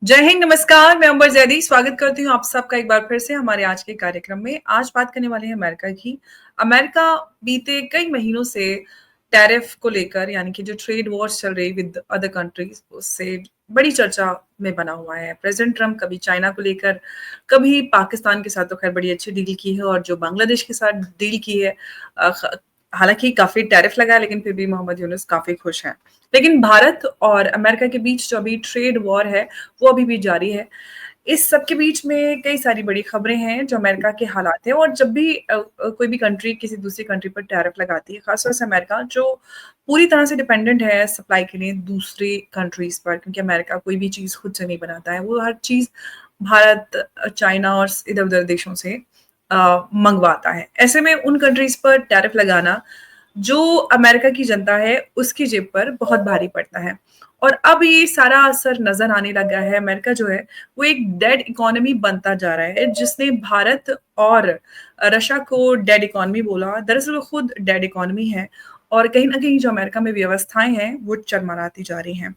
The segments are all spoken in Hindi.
जय हिंद, नमस्कार। मैं अंबर जैदी स्वागत करती हूँ आप सबका एक बार फिर से हमारे आज के कार्यक्रम में। आज बात करने वाले हैं अमेरिका की। अमेरिका बीते कई महीनों से टैरिफ को लेकर यानी कि जो ट्रेड वॉर्स चल रही विद अदर कंट्रीज उससे बड़ी चर्चा में बना हुआ है। प्रेसिडेंट ट्रम्प कभी चाइना को लेकर, कभी पाकिस्तान के साथ तो खैर बड़ी अच्छी डील की है और जो बांग्लादेश के साथ डील की है हालांकि काफी टैरिफ लगा है लेकिन फिर भी मोहम्मद यूनुस काफी खुश हैं। लेकिन भारत और अमेरिका के बीच जो अभी ट्रेड वॉर है वो अभी भी जारी है। इस सब के बीच में कई सारी बड़ी खबरें हैं जो अमेरिका के हालात हैं और जब भी कोई भी कंट्री किसी दूसरी कंट्री पर टैरिफ लगाती है, खासतौर से अमेरिका जो पूरी तरह से डिपेंडेंट है सप्लाई के लिए दूसरी कंट्रीज पर, क्योंकि अमेरिका कोई भी चीज खुद से नहीं बनाता है, वो हर चीज भारत, चाइना और इधर उधर देशों से मंगवाता है। ऐसे में उन कंट्रीज पर टैरिफ लगाना जो अमेरिका की जनता है उसकी जेब पर बहुत भारी पड़ता है। और अब ये सारा असर नजर आने लगा है। अमेरिका जो है वो एक डेड इकोनॉमी बनता जा रहा है, जिसने भारत और रशिया को डेड इकोनॉमी बोला। दरअसल वो खुद डेड इकोनॉमी है और कहीं ना कहीं जो अमेरिका में व्यवस्थाएं हैं वो चरमराती जा रही हैं।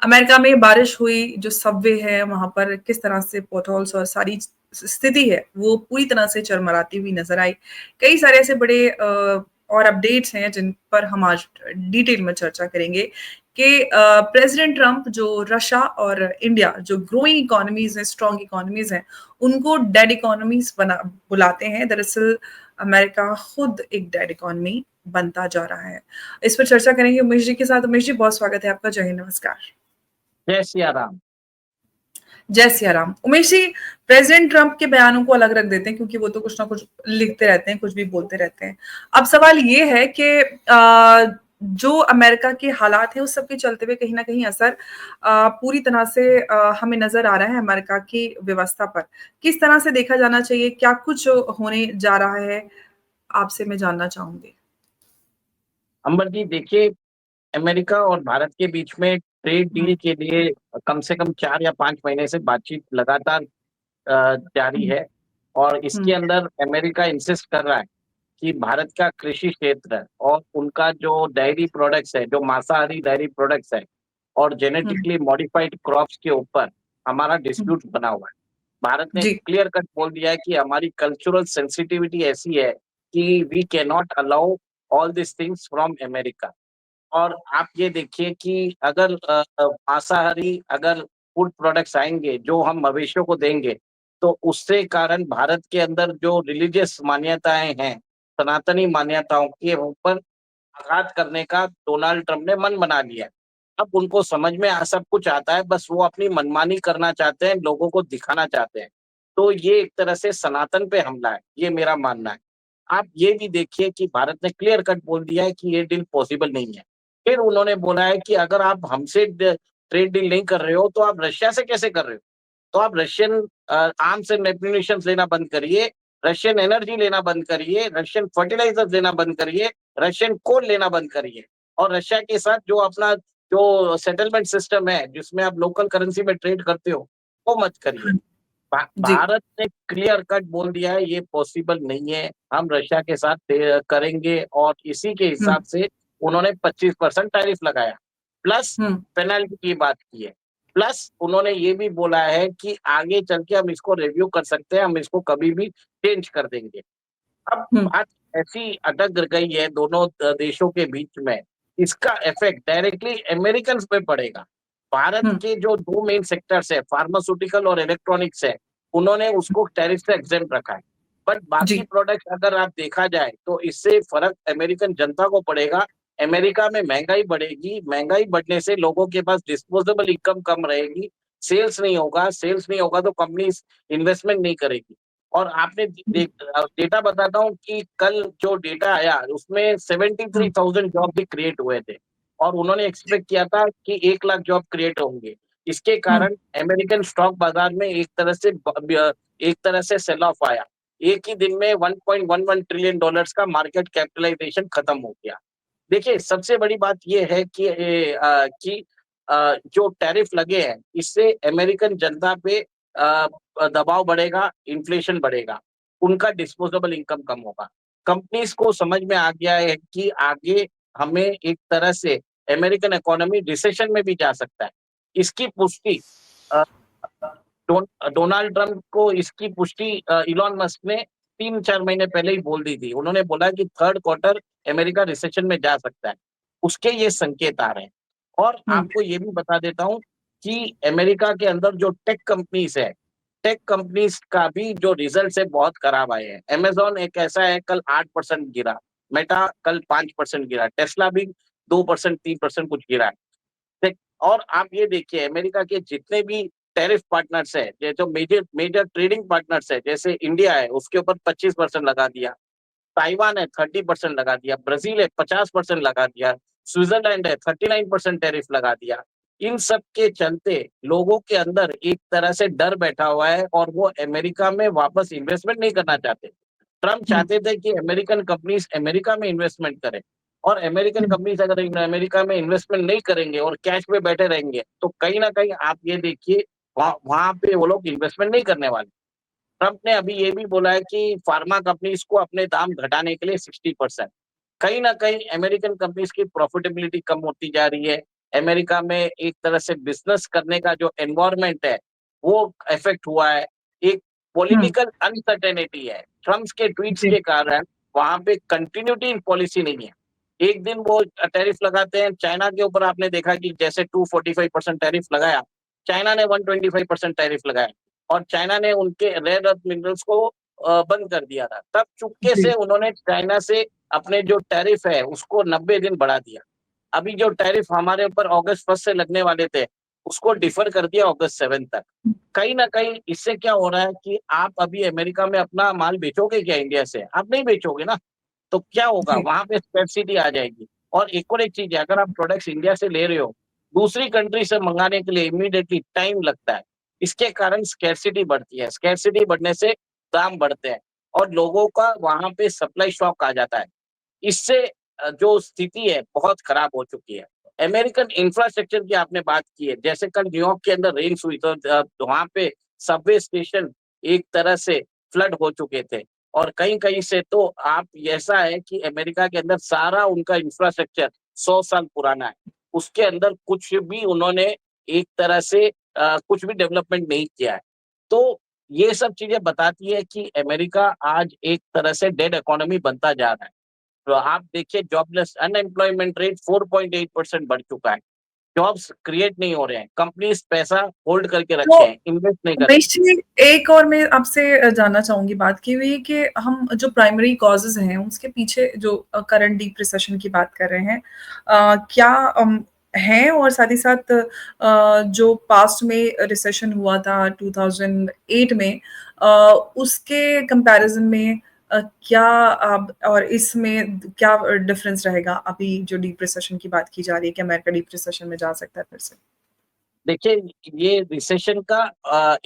अमेरिका में बारिश हुई, जो सबवे है वहां पर किस तरह से पोटहोल्स और सारी स्थिति है वो पूरी तरह से चरमराती हुई नजर आई। कई सारे ऐसे बड़े और अपडेट्स हैं जिन पर हम आज डिटेल में चर्चा करेंगे कि प्रेसिडेंट ट्रम्प जो रशिया और इंडिया जो ग्रोइंग इकोनॉमीज हैं, स्ट्रॉन्ग इकोनॉमीज हैं, उनको डेड इकोनॉमीज बना बुलाते हैं। दरअसल अमेरिका खुद एक डेड इकोनॉमी बनता जा रहा है। इस पर चर्चा करेंगे उमेश जी के साथ। उमेश जी, बहुत स्वागत है आपका। जय हिंद, नमस्कार। जय सिया राम। जय सिया राम। उमेश जी, प्रेसिडेंट ट्रम्प के बयानों को अलग रख देते हैं क्योंकि वो तो कुछ ना कुछ लिखते रहते हैं, कुछ भी बोलते रहते हैं। अब सवाल ये है कि जो अमेरिका के हालात है उस सब के चलते हुए कहीं ना कहीं असर पूरी तरह से हमें नजर आ रहा है अमेरिका की व्यवस्था पर। किस तरह से देखा जाना चाहिए, क्या कुछ होने जा रहा है, आपसे मैं जानना चाहूंगी। अंबर जी देखिए, अमेरिका और भारत के बीच में ट्रेड हम्म, डील के लिए कम से कम 4 या 5 महीने से बातचीत लगातार जारी हम्म, है। और इसके हम्म, अंदर अमेरिका इंसिस्ट कर रहा है कि भारत का कृषि क्षेत्र और उनका जो डेयरी प्रोडक्ट्स है, जो मांसाहारी डेयरी प्रोडक्ट्स है और हम्म, जेनेटिकली मॉडिफाइड क्रॉप्स के ऊपर हमारा हम्म, डिस्प्यूट बना हुआ है। भारत ने जी। क्लियर कट बोल दिया है कि हमारी कल्चरल सेंसिटिविटी ऐसी है कि we can not allow all this things from America. और आप ये देखिए कि अगर मांसाहारी अगर फूड प्रोडक्ट्स आएँगे, जो हम मवेशियों को देंगे, तो उससे कारण भारत के अंदर जो रिलीजियस मान्यताएँ हैं, सनातनी मान्यताओं के ऊपर आघात करने का डोनाल्ड ट्रम्प ने मन बना लिया है। अब उनको समझ में सब कुछ आता है, बस वो अपनी मनमानी करना चाहते हैं, लोगों को दिखाना चाहते हैं। तो ये एक तरह से सनातन पे हमला है, ये मेरा मानना है। आप ये भी देखिए कि भारत ने क्लियर कट बोल दिया है कि ये डील पॉसिबल नहीं है। फिर उन्होंने बोला है कि अगर आप हमसे ट्रेड डील नहीं कर रहे हो, तो आप रशिया से कैसे कर रहे हो? तो आप रशियन आर्म्स एंड एम्युनिशंस लेना बंद करिए, रशियन एनर्जी लेना बंद करिए, रशियन फर्टिलाइजर्स लेना बंद करिए, रशियन कोल लेना बंद करिए और रशिया के साथ जो अपना जो सेटलमेंट सिस्टम है, जिसमें आप लोकल करेंसी में ट्रेड करते हो, वो मत करिए। हाँ, जी। भारत ने क्लियर कट बोल दिया है ये पॉसिबल नहीं है, हम रशिया के साथ करेंगे और इसी के हुँ, हिसाब से उन्होंने 25% टैरिफ लगाया, प्लस हुँ, पेनल्टी की बात की है। प्लस उन्होंने ये भी बोला है कि आगे चल के हम इसको रिव्यू कर सकते हैं, हम इसको कभी भी चेंज कर देंगे। अब हुँ, बात ऐसी अटक गई है दोनों देशों के बीच में, इसका इफेक्ट डायरेक्टली अमेरिकन्स पे पड़ेगा। भारत हुँ, के जो 2 मेन सेक्टर्स है, फार्मास्यूटिकल और इलेक्ट्रॉनिक्स है, उन्होंने उसको टैरिफ से एग्जेम्प्ट रखा है। बट बाकी जी, प्रोडक्ट अगर आप देखा जाए तो इससे फ़र्क अमेरिकन जनता को पड़ेगा। अमेरिका में महँगाई बढ़ेगी, महँगाई बढ़ने से लोगों के पास डिस्पोजेबल इनकम कम रहेगी, सेल्स नहीं होगा तो कंपनीज़ इन्वेस्टमेंट नहीं करेगी। और आपने हुँ, डेटा बताता हूँ कि कल जो डेटा आया उसमें हुँ, 73,000 जॉब भी क्रिएट हुए थे और उन्होंने जी, एक्सपेक्ट किया था कि 1 लाख जॉब क्रिएट होंगे। इसके हुँ, कारण अमेरिकन स्टॉक बाजार में एक तरह से सेल ऑफ आया। एक ही दिन में $1.11 ट्रिलियन डॉलर्स का मार्केट कैपिटलाइजेशन खत्म हो गया। देखिए, सबसे बड़ी बात ये है कि जो टैरिफ लगे हैं, इससे अमेरिकन जनता पे दबाव बढ़ेगा, इन्फ्लेशन बढ़ेगा, उनका डिस्पोजेबल इनकम कम होगा। कंपनीज़ को समझ में आ गया है कि आगे हमें एक तरह से अमेरिकन इकोनॉमी रिसेशन में भी जा सकता है। इसकी पुष्टि अ, डोनाल्ड ट्रंप को इसकी पुष्टि इलॉन मस्क ने 3-4 महीने पहले ही बोल दी थी। उन्होंने बोला कि थर्ड क्वार्टर अमेरिका रिसेशन में जा सकता है। उसके ये संकेत आ रहे हैं। और हुँ, आपको ये भी बता देता हूँ कि अमेरिका के अंदर जो टेक कंपनीज़ है, टेक कंपनीज़ का भी जो रिजल्ट्स है बहुत खराब आए हैं। अमेज़न एक ऐसा है, कल 8% गिरा, मेटा कल 5% गिरा, टेस्ला भी 2% 3% कुछ गिरा है। देख, और आप ये देखिए अमेरिका के जितने भी टैरिफ पार्टनर्स है, ये जो मेजर मेजर ट्रेडिंग पार्टनर्स है, जैसे इंडिया है उसके ऊपर 25% लगा दिया, ताइवान है 30% लगा दिया, ब्राजील है 50% लगा दिया, स्विट्जरलैंड है 39% टैरिफ लगा दिया। इन सब के चलते लोगों के अंदर एक तरह से डर बैठा हुआ है और वो अमेरिका में वापस इन्वेस्टमेंट नहीं करना चाहते। ट्रम्प हुँ, चाहते थे कि अमेरिकन कंपनीज अमेरिका में इन्वेस्टमेंट करें, और अमेरिकन हुँ, कंपनीज अगर अमेरिका में इन्वेस्टमेंट नहीं करेंगे और कैश में बैठे रहेंगे, तो कहीं ना कहीं आप ये देखिए वहां वहां पे वो लोग इन्वेस्टमेंट नहीं करने वाले। ट्रंप ने अभी ये भी बोला है कि फार्मा कंपनीज को अपने दाम घटाने के लिए 60%। कहीं ना कहीं अमेरिकन कंपनीज की प्रॉफिटेबिलिटी कम होती जा रही है। अमेरिका में एक तरह से बिजनेस करने का जो एनवायरनमेंट है वो इफेक्ट हुआ है। एक हुँ, पॉलिटिकल अनसर्टेनिटी है, ट्रम्प के ट्वीट्स जी, के कारण वहां पे कंटिन्यूटी इन पॉलिसी नहीं है। एक दिन वो टैरिफ लगाते हैं चाइना के ऊपर, आपने देखा कि जैसे 245% टैरिफ लगाया, चाइना ने 125% टैरिफ लगाया, और चाइना ने उनके रेयर अर्थ मिनरल्स को बंद कर दिया था। तब चुपके जी, से उन्होंने चाइना से अपने जो टैरिफ है उसको 90 दिन बढ़ा दिया। अभी जो टैरिफ हमारे ऊपर अगस्त 1 से लगने वाले थे, उसको डिफर कर दिया अगस्त 7 तक। कहीं न कहीं इससे क्या हो रहा है कि आप अभी अमेरिका में अपना माल बेचोगे क्या इंडिया से? आप नहीं बेचोगे ना। तो क्या होगा? जी, वहाँ पे स्कैर्सिटी आ जाएगी। और एक चीज़ है, अगर आप प्रोडक्ट्स इंडिया से ले रहे हो, दूसरी कंट्री से मँगाने के लिए इमीडिएटली टाइम लगता है। इसके कारण स्कैर्सिटी बढ़ती है। स्कैर्सिटी बढ़ने से दाम बढ़ते हैं और लोगों का वहाँ पे सप्लाई शॉक आ जाता है। इससे जो स्थिति है बहुत खराब हो चुकी है। अमेरिकन इंफ्रास्ट्रक्चर की आपने बात की है, जैसे कल न्यूयॉर्क के अंदर रेन्स हुई तो वहाँ पे सबवे स्टेशन एक तरह से फ्लड हो चुके थे, और कहीं-कहीं से तो आप ऐसा है कि अमेरिका के अंदर सारा उनका इंफ्रास्ट्रक्चर 100 साल पुराना है। उसके अंदर कुछ भी उन्होंने एक तरह से कुछ भी डेवलपमेंट नहीं किया है। तो ये सब चीज़ें बताती है कि अमेरिका आज एक तरह से डेड इकोनॉमी बनता जा रहा है। तो आप देखिए जॉबलेस अनएम्प्लॉयमेंट रेट 4.8% बढ़ चुका है। जॉब्स क्रिएट नहीं हो रहे हैं। कंपनीज़ पैसा होल्ड करके रखे तो हैं, इन्वेस्ट नहीं कर रही। उमेश जी, एक और मैं आपसे जानना चाहूँगी बात की हुई कि हम जो प्राइमरी कॉज़ेज़ हैं, उसके पीछे जो करंट डीप रिसेशन की बात कर रहे हैं, क्या हैं और साथ ही साथ जो पास्ट में रिसेशन हुआ था 2008 में, अ, उसके कंपैरिज़न में क्या अब और इसमें क्या डिफ़रेंस रहेगा? अभी जो डीप रिसेशन की बात की जा रही है कि अमेरिका डीप रिसेशन में जा सकता है फिर से? देखिए, ये रिसेशन का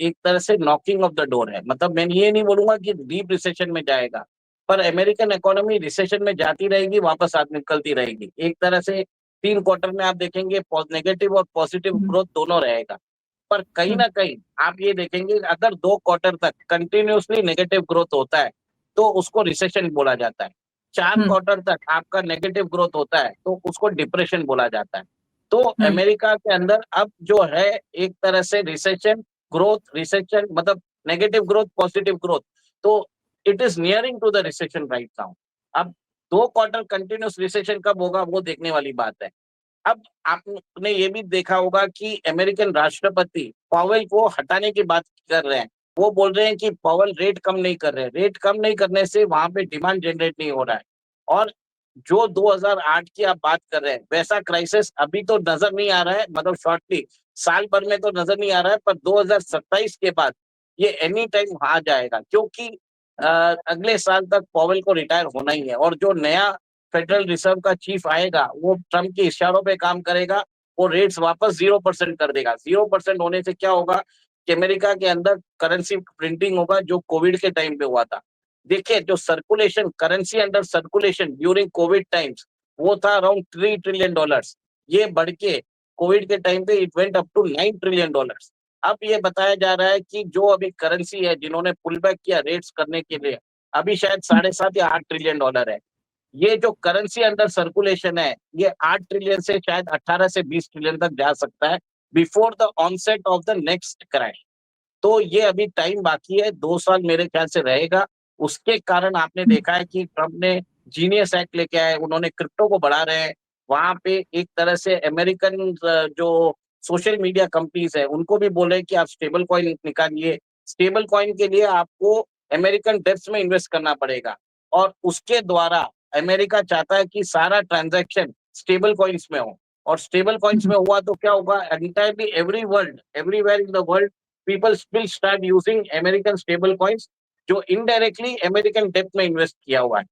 एक तरह से नॉकिंग ऑफ द डोर है। मतलब मैं ये नहीं बोलूँगा कि डीप रिसेशन में जाएगा, पर अमेरिकन इकोनॉमी रिसेशन में जाती रहेगी, वापस निकलती रहेगी। एक तरह से 3 क्वार्टर में आप देखेंगे नेगेटिव और पॉजिटिव हुँ, ग्रोथ दोनों रहेगा। पर कहीं हुँ, न कहीं आप ये देखेंगे अगर 2 क्वार्टर तक कंटिन्यूअसली नेगेटिव ग्रोथ होता है, तो उसको रिसेशन बोला जाता है। 4 हुँ, क्वार्टर तक आपका नेगेटिव ग्रोथ होता है, तो उसको डिप्रेशन बोला जाता है। तो हुँ, अमेरिका के अंदर अब जो है एक तरह से रिसेशन मतलब नेगेटिव ग्रोथ, पॉजिटिव ग्रोथ, तो it is nearing to the recession right now. अब 2 क्वार्टर कंटीन्यूअस रिसेशन कब होगा वो देखने वाली बात है। अब आपने ये भी देखा होगा कि अमेरिकन राष्ट्रपति पावेल को हटाने की बात कर रहे हैं। वो बोल रहे हैं कि पावेल रेट कम नहीं कर रहे हैं। रेट कम नहीं करने से वहाँ पे डिमांड जनरेट नहीं हो रहा है। और जो 2008 की आप बात कर रहे हैं, वैसा क्राइसिस अभी तो नज़र नहीं आ रहा है, मतलब शॉर्टली साल भर में तो नज़र नहीं आ रहा है, पर 2027 के बाद ये एनी टाइम आ जाएगा, क्योंकि अ, अगले साल तक पावेल को रिटायर होना ही है, और जो नया फेडरल रिजर्व का चीफ आएगा, वो ट्रम्प के इशारों पे काम करेगा, वो रेट्स वापस 0% कर देगा। 0% होने से क्या होगा कि अमेरिका के अंदर करेंसी प्रिंटिंग होगा, जो कोविड के टाइम पे हुआ था। देखिए, जो circulation currency under circulation during Covid times, वो था अराउंड $3 ट्रिलियन। ये बढ़ के कोविड के टाइम पे it went up to $9 trillion. अब ये बताया जा रहा है कि जो अभी करेंसी है, जिन्होंने पुल बैक किया रेट्स करने के लिए, अभी शायद 7.5 या $8 ट्रिलियन है। ये जो करेंसी अंडर सर्कुलेशन है, ये 8 ट्रिलियन से शायद 18 से 20 ट्रिलियन तक जा सकता है, before the onset of the next crash. तो ये अभी टाइम बाकी है, 2 साल मेरे ख्याल से रहेगा। उसके कारण आपने हुँ, देखा है कि ट्रम्प ने जीनियस एक्ट लेके आए, उन्होंने क्रिप्टो को बढ़ा रहे हैं। वहाँ पे एक तरह से अमेरिकन जो सोशल मीडिया कंपनीज़ हैं, उनको भी बोल रहे हैं कि आप स्टेबल कॉइन निकालिए। स्टेबल कॉइन के लिए आपको अमेरिकन डेब्ट्स में इन्वेस्ट करना पड़ेगा और उसके द्वारा अमेरिका चाहता है कि सारा ट्रांज़ैक्शन स्टेबल कॉइन्स में हो और स्टेबल कॉइन्स हुँ, में हुआ तो क्या होगा, entirely everywhere in the world people will start using American stable coins जो इनडायरेक्टली अमेरिकन डेब्ट में इन्वेस्ट किया हुआ है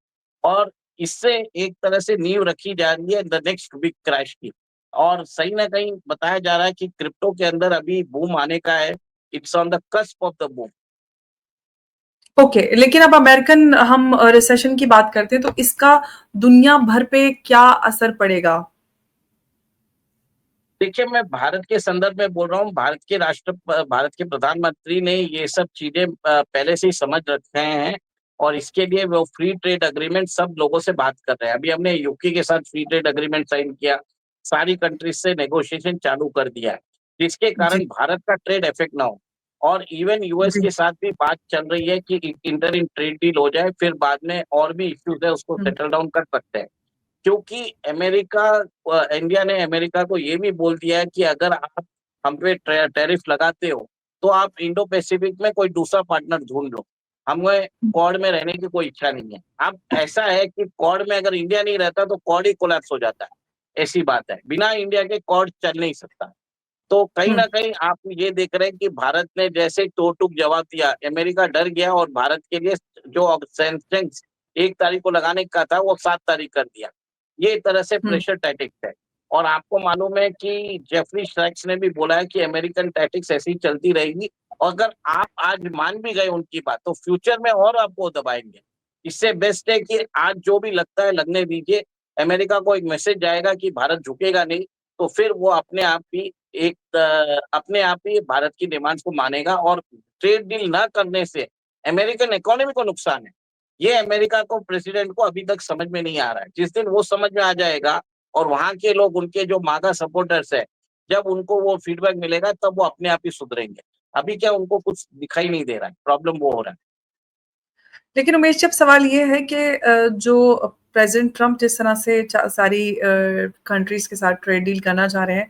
और इससे एक तरह से नींव रखी जा रही है द नेक्स्ट बिग क्रैश की। और सही ना कहीं बताया जा रहा है कि क्रिप्टो के अंदर अभी बूम आने का है, it's on the cusp of the boom. Okay, लेकिन अब अमेरिकन हम रिसेशन की बात करते हैं तो इसका दुनिया भर पे क्या असर पड़ेगा? देखिए, मैं भारत के संदर्भ में बोल रहा हूँ, भारत के प्रधानमंत्री ने ये सब चीज़ें पहले से ही समझ रखे हैं और इसके लिए वो फ्री ट्रेड एग्रीमेंट सब लोगों से बात कर रहे हैं। अभी हमने यूके के साथ फ्री ट्रेड एग्रीमेंट साइन किया, सारी कंट्रीज़ से नेगोशिएशन चालू कर दिया है, जिसके कारण जी, भारत का ट्रेड इफेक्ट ना हो और इवन यूएस जी। के साथ भी बात चल रही है कि इंटरिम ट्रेड डील हो जाए, फिर बाद में और भी इश्यूज़ है उसको हुँ, सेटल डाउन कर सकते हैं। क्योंकि इंडिया ने अमेरिका को ये भी बोल दिया है कि अगर आप हम पे टैरिफ लगाते हो, तो आप इंडो पैसिफिक में कोई दूसरा पार्टनर ढूँढ लो। हमें हुँ, क्वाड में रहने की कोई इच्छा नहीं है। अब ऐसा है कि क्वाड में अगर इंडिया नहीं रहता तो क्वाड ही कोलैप्स हो जाता है, ऐसी बात है। बिना इंडिया के क्वाड चल नहीं सकता। तो कहीं हुँ, न कहीं आप ये देख रहे हैं कि भारत ने जैसे ही टूक जवाब दिया, अमेरिका डर गया और भारत के लिए जो अब सैंक्शंस 1 तारीख को लगाने का था, वो 7 तारीख कर दिया। ये एक तरह से हुँ, प्रेशर टैक्टिक्स है और आपको मालूम है कि जेफरी साइक्स ने भी बोला है कि अमेरिकन टैक्टिक्स ऐसी ही चलती रहेगी और अगर आप आज मान भी गए उनकी बात, तो फ्यूचर में और आपको दबाएँगे। इससे बेस्ट है कि आज जो भी लगता है लगने दीजिए। अमेरिका को एक मैसेज जाएगा कि भारत झुकेगा नहीं, तो फिर वो अपने आप ही भारत की डिमांड्स को मानेगा और ट्रेड डील ना करने से अमेरिकन इकोनॉमी को नुकसान है। ये अमेरिका को प्रेसिडेंट को अभी तक समझ में नहीं आ रहा है। जिस दिन वो समझ में आ जाएगा और वहाँ के लोग उनके जो मागा सपोर्टर्स हैं, जब उनको वो फीडबैक मिलेगा तब वो अपने आप ही सुधरेंगे। अभी क्या उनको कुछ दिखाई नहीं दे रहा है, प्रॉब्लम वो हो रहा है। लेकिन उमेश जी अब सवाल ये है कि जो प्रेज़िडेंट ट्रम्प जिस तरह से सारी कंट्रीज़ के साथ ट्रेड डील करना चाह रहे हैं,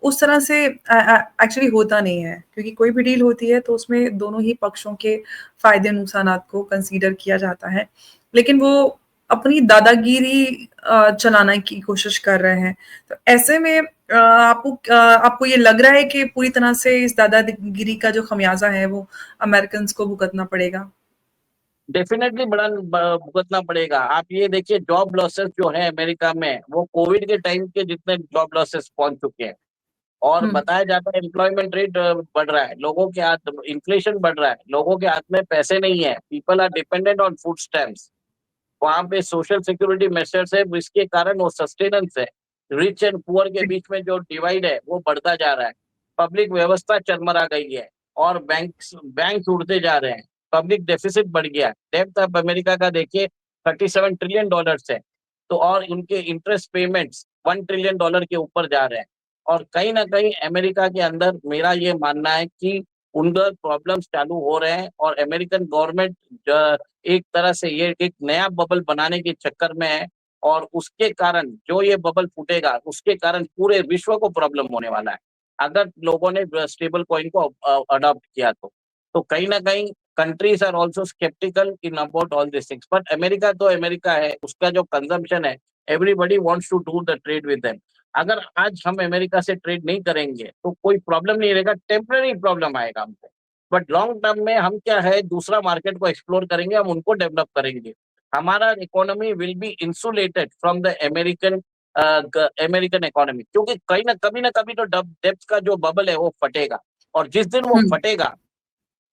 उस तरह से एक्चुअली होता नहीं है क्योंकि कोई भी डील होती है तो उसमें दोनों ही पक्षों के फ़ायदे नुकसानात को कंसीडर किया जाता है। लेकिन वो अपनी दादागिरी चलाने की कोशिश कर रहे हैं। तो ऐसे में आपको ये लग रहा है कि पूरी तरह से इस दादागिरी का जो खमियाज़ा है वो अमेरिकन्स को भुगतना पड़ेगा? डेफिनेटली भुगतना पड़ेगा। आप ये देखिए जॉब लॉसेस जो है अमेरिका में, वो कोविड के टाइम के जितने जॉब लॉसेस पहुंच चुके हैं और हुँ, बताया जाता है एम्प्लॉयमेंट रेट बढ़ रहा है, लोगों के हाथ इन्फ्लेशन बढ़ रहा है, लोगों के हाथ में पैसे नहीं है, people are dependent on food stamps. वहाँ पे सोशल सिक्योरिटी मेजर्स है, इसके कारण वो सस्टेनेंस है। रिच एंड पुअर के जी। बीच में जो डिवाइड है वो बढ़ता जा रहा है। पब्लिक व्यवस्था चरमरा गई है और बैंक उड़ते जा रहे हैं। पब्लिक डेफिसिट बढ़ गया है। डेब्ट अब अमेरिका का देखिए $37 ट्रिलियन है। तो और उनके इंटरेस्ट पेमेंट्स $1 ट्रिलियन के ऊपर जा रहे हैं। और कहीं न कहीं अमेरिका के अंदर मेरा ये मानना है कि उधर प्रॉब्लम्स चालू हो रहे हैं और अमेरिकन गवर्नमेंट एक तरह से ये एक नया बबल बनाने के चक्कर में है और उसके कारण जो ये बबल फूटेगा, उसके कारण पूरे विश्व को प्रॉब्लम होने वाला है, अगर लोगों ने स्टेबल कॉइन को अडॉप्ट किया तो। तो कहीं न कहीं countries are also sceptical in about all this things but America तो अमेरिका है, उसका जो कंजम्पशन है, everybody wants to do the trade with them. अगर आज हम अमेरिका से ट्रेड नहीं करेंगे, तो कोई प्रॉब्लम नहीं रहेगा, टेम्परेरी प्रॉब्लम आएगा हमको। बट लॉन्ग टर्म में हम क्या है दूसरा मार्केट को एक्सप्लोर करेंगे, हम उनको डेवलप करेंगे। हमारा economy will be insulated from the American economy क्योंकि कहीं न कभी तो डेब्ट का जो बबल है वो फटेगा और जिस दिन वो हुँ, फटेगा,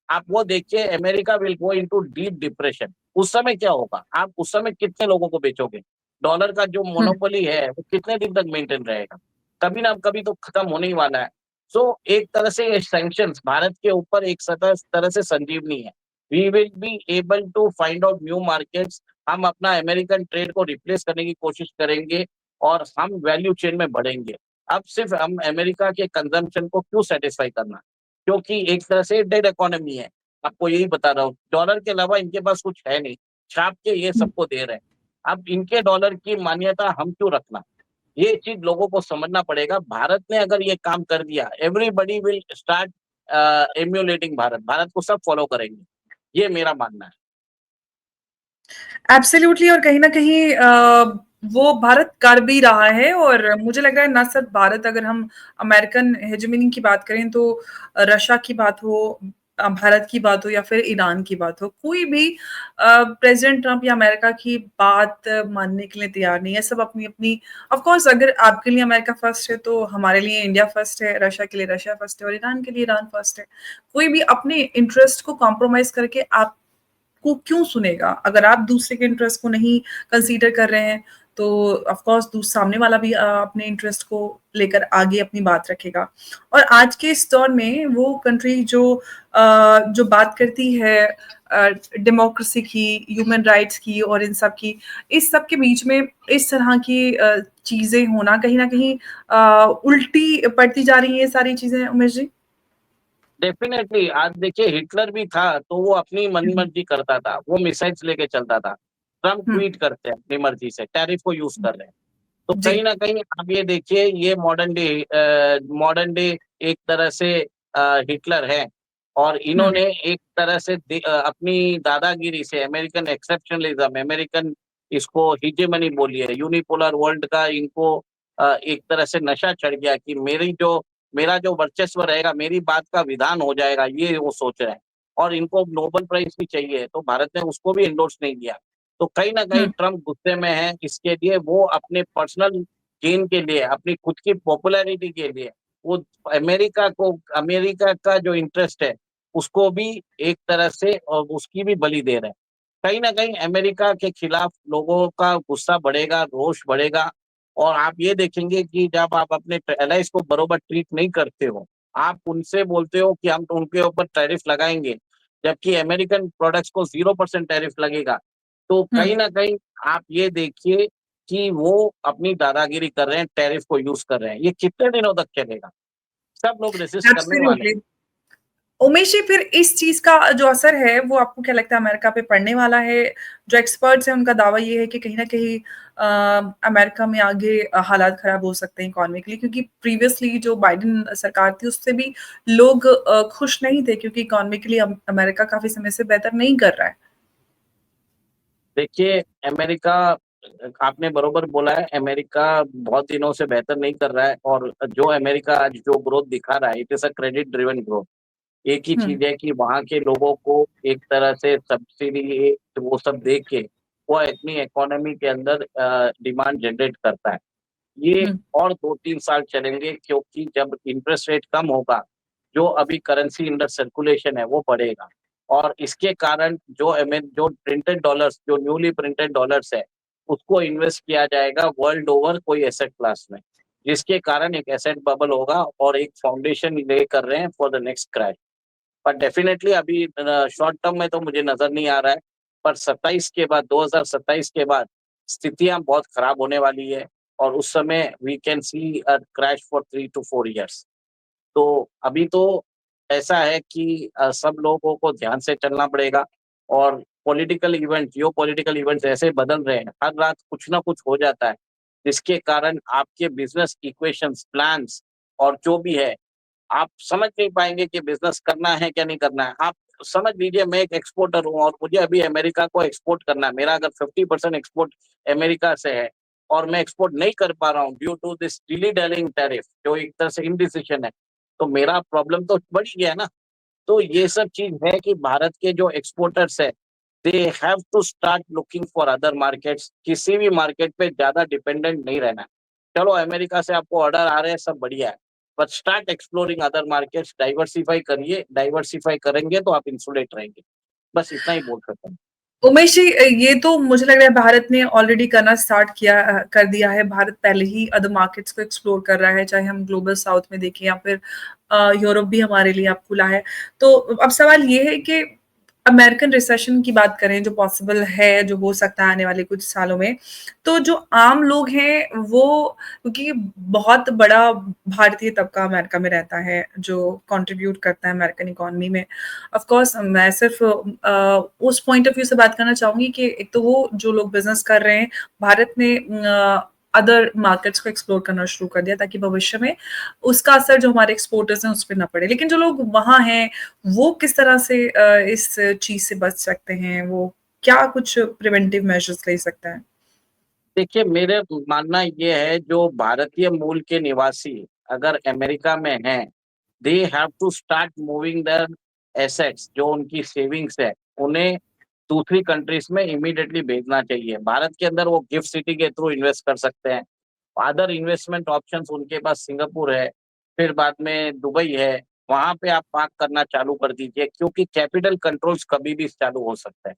आप वो देखिए America will go into deep depression. उस समय क्या होगा? आप उस समय कितने लोगों को बेचोगे? डॉलर का जो हुँ, मोनोपोली है, वो कितने दिन तक मेंटेन रहेगा? कभी ना कभी तो खत्म होने ही वाला है। सो एक तरह से ये सैंक्शंस भारत के ऊपर एक तरह से संजीवनी है। We will be able to find out new markets. हम अपना अमेरिकन ट्रेड को रिप्लेस करने की कोशिश करेंगे और हम वैल्यू चेन में बढ़ेंगे। अब सिर्फ हम अमेरिका के कंजम्पशन को क्यों सेटिस्फाई करना, क्योंकि एक तरह से डेड इकोनॉमी है। आपको यही बता रहा हूँ, डॉलर के अलावा इनके पास कुछ है नहीं, छाप के ये हुँ। सबको दे रहे हैं। अब इनके डॉलर की मान्यता हम क्यों रखना, ये चीज लोगों को समझना पड़ेगा। भारत ने अगर ये काम कर दिया, everybody will start emulating Bharat, Bharat को सब फॉलो करेंगे, ये मेरा मानना है। एब्सोल्युटली, और कहीं न कहीं वो भारत कर भी रहा है, और मुझे लग रहा है ना सिर्फ भारत, अगर हम अमेरिकन हेजेमनी की बात करें तो रशिया की बात हो, भारत की बात हो या फिर ईरान की बात हो, कोई भी प्रेज़िडेंट ट्रम्प या अमेरिका की बात मानने के लिए तैयार नहीं है। सब अपनी-अपनी, ऑफ कोर्स अगर आपके लिए अमेरिका फर्स्ट है तो हमारे लिए इंडिया फर्स्ट है, रशिया के लिए रशिया फर्स्ट है और ईरान के लिए ईरान फर्स्ट है। कोई भी अपने इंटरेस्ट को कॉम्प्रोमाइज़ करके आप को क्यों सुनेगा? अगर आप दूसरे के इंटरेस्ट को नहीं कंसीडर कर रहे हैं, तो ऑफ कोर्स सामने वाला भी अपने इंटरेस्ट को लेकर आगे अपनी बात रखेगा। और आज के इस दौर में वो कंट्री जो बात करती है डेमोक्रेसी की, ह्यूमन राइट्स की और इन सब की, इस सब के बीच में इस तरह की चीज़ें होना कहीं न कहीं उल्टी पड़ती जा रही हैं ये सारी चीज़ें, उमेश जी? डेफिनेटली आज देखिए हिटलर भी था तो वो अपनी हुँ, मनमर्जी करता था, वो मिसाइल्स लेके चलता था। ट्रम्प हुँ, ट्वीट करते हैं अपनी मर्जी से, टैरिफ को यूज कर रहे हैं। तो जी। कहीं न कहीं आप ये देखिए, ये मॉडर्न डे एक तरह से हिटलर है, और हुँ, इन्होंने एक तरह से अपनी दादागिरी से अमेरिकन एक्सेप्शनलिज्म, अमेरिकन इसको हेजेमनी बोलिए, यूनिपोलर वर्ल्ड का इनको एक तरह से नशा चढ़ गया कि मेरा जो वर्चस्व रहेगा, मेरी बात का विधान हो जाएगा, ये वो सोच रहे हैं। और इनको नोबेल प्राइज़ भी चाहिए, तो भारत ने उसको भी एंडोर्स नहीं किया। तो कहीं न कहीं हुँ, ट्रम्प गुस्से में है, इसके लिए वो अपने पर्सनल गेन के लिए, अपनी खुद की पॉपुलैरिटी के लिए, वो अमेरिका का जो इंटरेस्ट है, उसको भी एक तरह से उसकी भी बलि दे रहे हैं। कहीं न कहीं अमेरिका के खिलाफ लोगों का गुस्सा बढ़ेगा, रोष बढ़ेगा, और आप ये देखेंगे कि जब आप अपने एलाइज़ को बरोबर ट्रीट नहीं करते हो, आप उनसे बोलते हो कि हम तो उनके ऊपर टैरिफ लगाएँगे, जबकि अमेरिकन प्रोडक्ट्स को 0% टैरिफ लगेगा। तो हुँ। कहीं न कहीं आप ये देखिए कि वो अपनी दादागिरी कर रहे हैं, टैरिफ को यूज़ कर रहे हैं। ये कितने दिनों तक चलेगा? सब लोग रेज़िस्ट करने वाले एब्सोल्युटली। उमेश जी, फिर इस चीज़ का जो असर है, वो आपको क्या लगता है अमेरिका पे पड़ने वाला है? जो एक्सपर्ट्स हैं, उनका दावा ये है कि कहीं न कहीं अमेरिका में आगे हालात खराब हो सकते हैं इकोनॉमिकली, क्योंकि प्रीवियसली जो बाइडेन सरकार थी, उससे भी लोग खुश नहीं थे, क्योंकि इकोनॉमिकली अमेरिका काफ़ी समय से बेहतर नहीं कर रहा है। देखिए, अमेरिका आपने बरोबर बोला है, अमेरिका बहुत दिनों से बेहतर नहीं कर रहा है, और जो अमेरिका आज जो ग्रोथ दिखा रहा है, it is a credit driven growth. एक ही हुँ, चीज़ है कि वहाँ के लोगों को एक तरह से सब्सिडी वो सब दे के, वो अपनी इकोनॉमी के अंदर डिमांड जनरेट करता है। ये हुँ, और 2-3 साल चलेंगे, क्योंकि जब इंटरेस्ट रेट कम होगा, जो अभी करेंसी अंडर सर्कुलेशन है वो बढ़ेगा, और इसके कारण जो प्रिंटेड डॉलर्स, जो न्यूली प्रिंटेड डॉलर्स है, उसको इन्वेस्ट किया जाएगा वर्ल्ड ओवर कोई एसेट क्लास में, जिसके कारण एक एसेट बबल होगा और एक फाउंडेशन ले कर रहे हैं फॉर द नेक्स्ट क्रैश। पर डेफिनिटली अभी शॉर्ट टर्म में तो मुझे नज़र नहीं आ रहा है, पर 27 के बाद 2027 के बाद स्थितियाँ बहुत खराब होने वाली है, और उस समय we can see a crash for 3 to 4 years. तो अभी तो ऐसा है कि सब लोगों को ध्यान से चलना पड़ेगा, और जियोपॉलिटिकल इवेंट्स ऐसे बदल रहे हैं, हर रात कुछ ना कुछ हो जाता है, जिसके कारण आपके बिज़नेस इक्वेशंस, प्लान्स और जो भी है, आप समझ नहीं पाएँगे कि बिज़नेस करना है क्या नहीं करना है। आप समझ लीजिए, मैं एक एक्सपोर्टर हूँ और मुझे अभी अमेरिका को एक्सपोर्ट करना है। मेरा अगर 50% एक्सपोर्ट अमेरिका से है, और मैं एक्सपोर्ट नहीं कर पा रहा हूँ ड्यू टू दिस डिली-डैलिंग टैरिफ, जो एक तरह से इंडिसिशन है, तो मेरा प्रॉब्लम तो बढ़ ही गया ना। तो ये सब चीज़ है कि भारत के जो एक्सपोर्टर्स हैं, they have to start looking for other markets. किसी भी मार्केट पे ज़्यादा डिपेंडेंट नहीं रहना है। चलो अमेरिका से आपको ऑर्डर आ रहे हैं, सब बढ़िया है, but start exploring other markets, diversify करिए, डाइवर्सिफाई करेंगे तो आप इंसुलेट रहेंगे। बस इतना ही बोल सकता हूँ। उमेश जी, ये तो मुझे लग रहा है भारत ने ऑलरेडी करना स्टार्ट कर दिया है। भारत पहले ही अदर मार्केट्स को एक्सप्लोर कर रहा है, चाहे हम ग्लोबल साउथ में देखें या फिर यूरोप भी हमारे लिए अब खुला है। तो अब सवाल ये है कि अमेरिकन रिसेशन की बात करें जो पॉसिबल है, जो हो सकता है आने वाले कुछ सालों में, तो जो आम लोग हैं वो क्योंकि बहुत बड़ा भारतीय तबका अमेरिका में रहता है, जो कंट्रीब्यूट करता है अमेरिकन इकोनॉमी में। ऑफ कोर्स मैं सिर्फ़ उस पॉइंट ऑफ व्यू से बात करना चाहूँगी कि एक तो वो जो लोग बिज़नेस कर रहे हैं, भारत में अदर मार्केट्स को एक्सप्लोर करना शुरू कर दिया ताकि भविष्य में उसका असर जो हमारे एक्सपोर्टर्स हैं उस पे ना पड़े। लेकिन जो लोग वहाँ हैं, वो किस तरह से इस चीज़ से बच सकते हैं? वो क्या कुछ प्रिवेंटिव मेजर्स ले सकते हैं? देखिए, मेरे मानना ये है जो भारतीय मूल के निवासी अगर अमेरिका में हैं, they have to start moving their assets जो उनकी सेविंग्स है, उन्हें दूसरी कंट्रीज़ में इमीडिएटली भेजना चाहिए। भारत के अंदर वो गिफ्ट सिटी के थ्रू इन्वेस्ट कर सकते हैं। अदर इन्वेस्टमेंट ऑप्शंस उनके पास सिंगापुर है, फिर बाद में दुबई है, वहाँ पे आप पार्क करना चालू कर दीजिए क्योंकि कैपिटल कंट्रोल्स कभी भी चालू हो सकते हैं।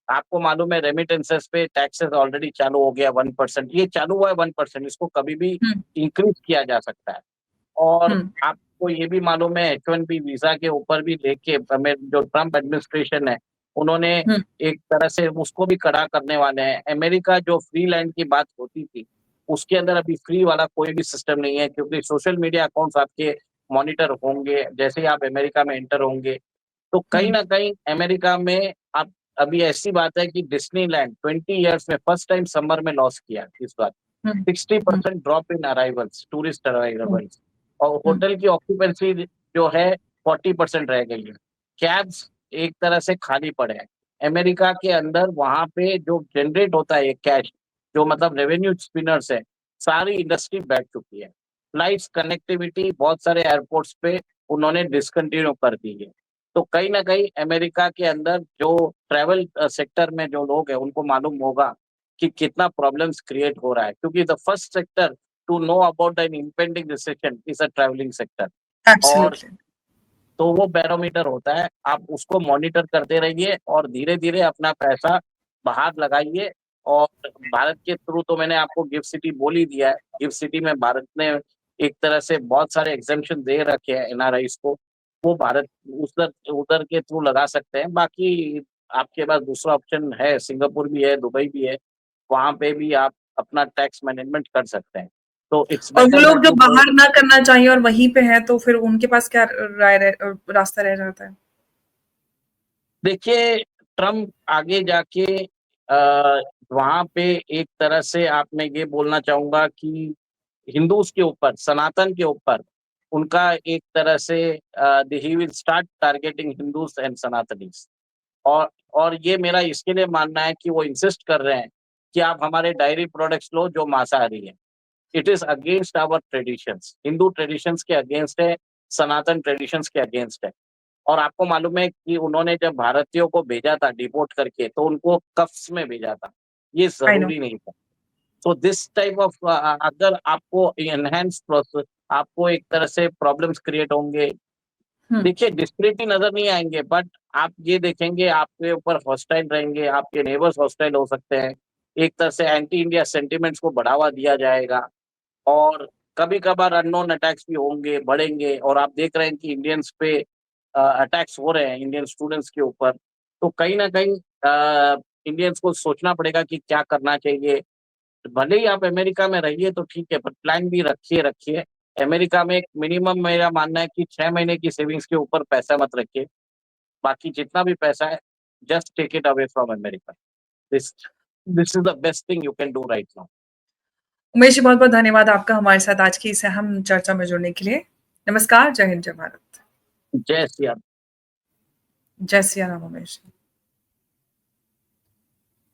आपको मालूम है रेमिटेंसेस पे टैक्सेस ऑलरेडी चालू हो गया 1%, ये चालू हुआ है 1%, इसको कभी भी हुँ, इंक्रीज़ किया जा सकता है। और हुँ, आपको ये भी मालूम है H-1B वीज़ा के ऊपर भी लेके हमें जो ट्रम्प एडमिनिस्ट्रेशन है, उन्होंने हुँ, एक तरह से उसको भी कड़ा करने वाले हैं। अमेरिका जो फ्री लैंड की बात होती थी, उसके अंदर अभी फ्री वाला कोई भी सिस्टम नहीं है क्योंकि सोशल मीडिया अकाउंट्स आपके मॉनिटर होंगे, जैसे ही आप अमेरिका में एंटर होंगे। तो हुँ, कहीं न कहीं अमेरिका में आप अभी ऐसी बात है कि डिज्नीलैंड 20 इयर्स में फर्स्ट टाइम समर में लॉस किया इस बार। हुँ, हुँ, 60% drop in arrivals, tourist hmm, arrivals और हुँ, होटल की ऑक्यूपेंसी जो है 40% रह गई है। कैब्स एक तरह से खाली पड़े हैं। अमेरिका के अंदर वहाँ पे जो जनरेट होता है ये कैश, जो मतलब रेवेन्यू स्पिनर्स है, सारी इंडस्ट्री बैठ चुकी है। फ्लाइट्स कनेक्टिविटी बहुत सारे एयरपोर्ट्स पे उन्होंने डिसकंटिन्यू कर दी है। तो कहीं न कहीं अमेरिका के अंदर जो ट्रैवल सेक्टर में जो लोग हैं, उनको मालूम होगा कि कितना प्रॉब्लम्स क्रिएट हो रहा है क्योंकि the first sector to know about an impending recession is a travelling sector. और एब्सोल्युटली। तो वो बैरोमीटर होता है, आप उसको मॉनिटर करते रहिए और धीरे-धीरे अपना पैसा बाहर लगाइए। और भारत के थ्रू तो मैंने आपको गिफ्ट सिटी बोल ही दिया है। गिफ्ट सिटी में भारत ने एक तरह से बहुत सारे एग्ज़ेम्पशन दे रखे हैं एनआरआईज़ को, वो भारत उधर उधर के थ्रू लगा सकते हैं। बाकी आपके पास दूसरा ऑप्शन है, सिंगापुर भी है, दुबई भी है, वहाँ पे भी आप अपना टैक्स मैनेजमेंट कर सकते हैं। तो इट्स और वो बेटर लोग दैट जो यू गो। बाहर ना करना चाहिए और वहीं पे हैं, तो फिर उनके पास क्या रास्ता रह जाता है? देखिए, ट्रम्प आगे जाके अ, वहाँ पे एक तरह से आप मैं ये बोलना चाहूँगा कि हिंदूज़ के ऊपर, सनातन के ऊपर उनका एक तरह से ही will start targeting Hindus and Sanatanis. और ये मेरा इसके लिए मानना है कि वो इंसिस्ट कर रहे हैं कि आप हमारे डायरी प्रोडक्ट्स लो जो मांसाहारी हैं। It is against our traditions, Hindu traditions के अगेंस्ट है, सनातन ट्रेडिशंस के अगेंस्ट है। और आपको मालूम है कि उन्होंने जब भारतीयों को भेजा था डिपोर्ट करके, तो उनको कफ्स में भेजा था। ये आई नो। ज़रूरी नहीं था। सो दिस टाइप ऑफ अगर आपको एनहांस प्रोसेस आपको एक तरह से प्रॉब्लम्स क्रिएट होंगे। हुँ, देखिए डिस्पैरिटी नज़र नहीं आएँगे बट आप ये देखेंगे आपके ऊपर हॉस्टाइल रहेंगे, आपके नेबर्स हॉस्टाइल हो सकते हैं। एक तरह से एंटी इंडिया सेंटिमेंट्स को बढ़ावा दिया जाएगा। और कभी-कभार अननोन अटैक्स भी होंगे, बढ़ेंगे और आप देख रहे हैं कि इंडियंस पे अटैक्स हो रहे हैं इंडियन स्टूडेंट्स के ऊपर। तो कहीं न कहीं इंडियंस को सोचना पड़ेगा कि क्या करना चाहिए। भले ही आप अमेरिका में रहिए तो ठीक है, पर प्लान भी रखिए। अमेरिका में एक मिनिमम मेरा मानना है कि 6 महीने की सेविंग्स के ऊपर पैसा मत रखिए। बाकी जितना भी पैसा है, just take it away from America. This this is the best thing you can do right now. Umesh ji बहुत-बहुत धन्यवाद आपका हमारे साथ आज की इस अहम चर्चा में जुड़ने के लिए। नमस्कार, जय हिंद, जय भारत। जय श्री राम। जय सिया राम उमेश जी।